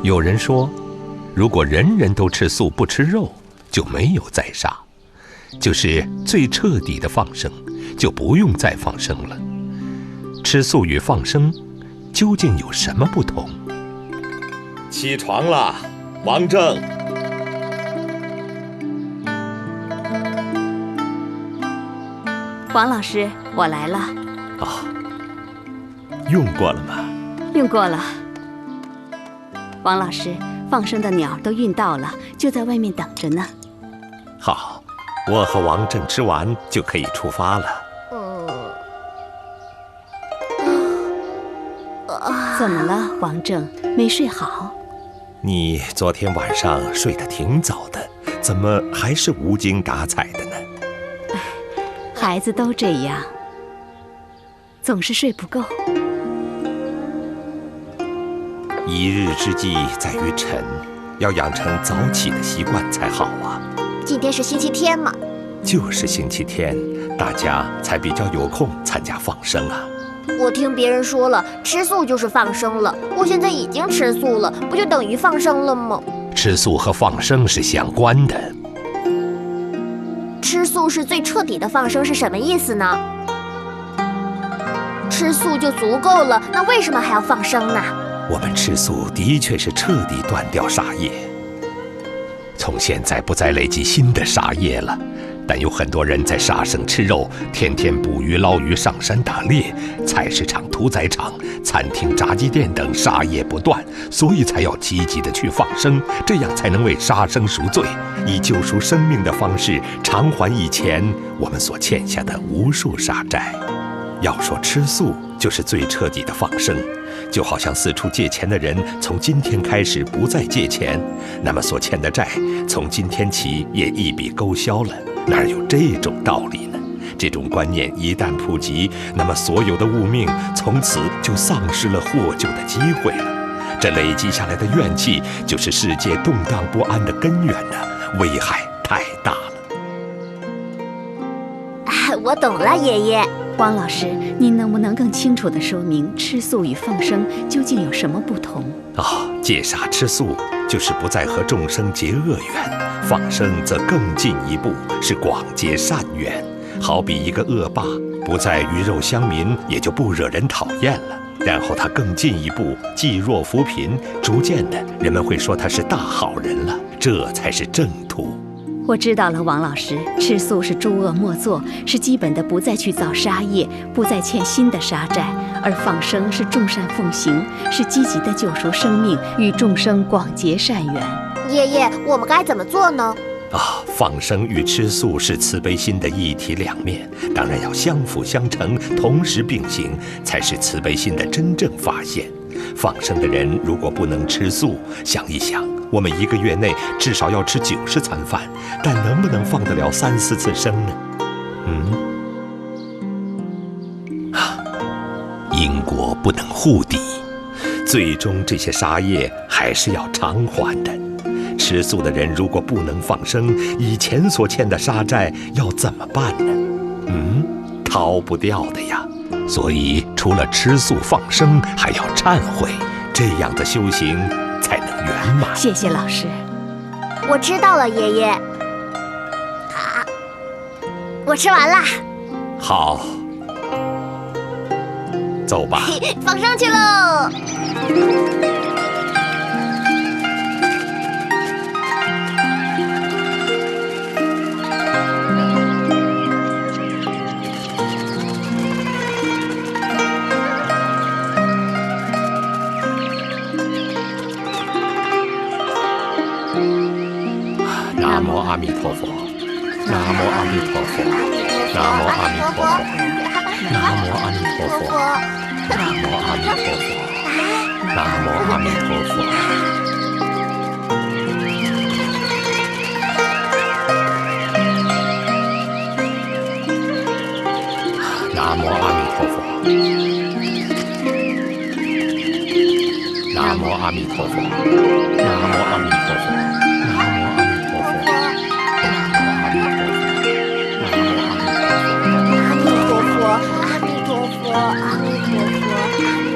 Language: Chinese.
有人说，如果人人都吃素不吃肉，就没有再杀，就是最彻底的放生，就不用再放生了。吃素与放生究竟有什么不同？起床了，王正。王老师，我来了。哦，用过了吗？用过了。王老师，放生的鸟都运到了，就在外面等着呢。好，我和王正吃完就可以出发了。怎么了，王正？没睡好？你昨天晚上睡得挺早的，怎么还是无精打采的呢？孩子都这样，总是睡不够。一日之计在于晨，要养成早起的习惯才好啊。今天是星期天嘛？就是星期天，大家才比较有空参加放生啊。我听别人说了，吃素就是放生了。我现在已经吃素了，不就等于放生了吗？吃素和放生是相关的。吃素是最彻底的放生是什么意思呢？吃素就足够了，那为什么还要放生呢？我们吃素的确是彻底断掉杀业，从现在不再累积新的杀业了。但有很多人在杀生吃肉，天天捕鱼捞鱼，上山打猎，菜市场、屠宰场、餐厅、炸鸡店等杀业不断，所以才要积极的去放生，这样才能为杀生赎罪，以救赎生命的方式偿还以前我们所欠下的无数杀债。要说吃素就是最彻底的放生，就好像四处借钱的人从今天开始不再借钱，那么所欠的债从今天起也一笔勾销了。哪有这种道理呢？这种观念一旦普及，那么所有的物命从此就丧失了获救的机会了。这累积下来的怨气，就是世界动荡不安的根源呢，危害太大了。我懂了，爷爷。王老师，您能不能更清楚地说明吃素与放生究竟有什么不同？戒杀吃素就是不再和众生结恶缘，放生则更进一步，是广结善缘。好比一个恶霸，不再鱼肉乡民，也就不惹人讨厌了。然后他更进一步，济弱扶贫，逐渐的人们会说他是大好人了，这才是正途。我知道了，王老师，吃素是诸恶莫作，是基本的不再去造杀业，不再欠新的杀债；而放生是众善奉行，是积极的救赎生命，与众生广结善缘。爷爷，我们该怎么做呢？放生与吃素是慈悲心的一体两面，当然要相辅相成，同时并行，才是慈悲心的真正发现。放生的人如果不能吃素，想一想，我们1个月内至少要吃90餐饭，但能不能放得了3、4次生呢？因果不能互抵，最终这些杀业还是要偿还的。吃素的人如果不能放生，以前所欠的杀债要怎么办呢？逃不掉的呀。所以除了吃素放生，还要忏悔，这样的修行才能圆满。谢谢老师。我知道了，爷爷。好，我吃完了。好，走吧。放生去喽。南无阿弥陀佛，南无阿弥陀佛，南无阿弥陀佛，南无阿弥陀佛，南无阿弥陀佛，南无阿弥陀佛。南无阿弥陀佛，南无阿弥陀佛，南无阿弥陀佛。阿弥陀佛，阿弥陀佛，阿弥陀佛。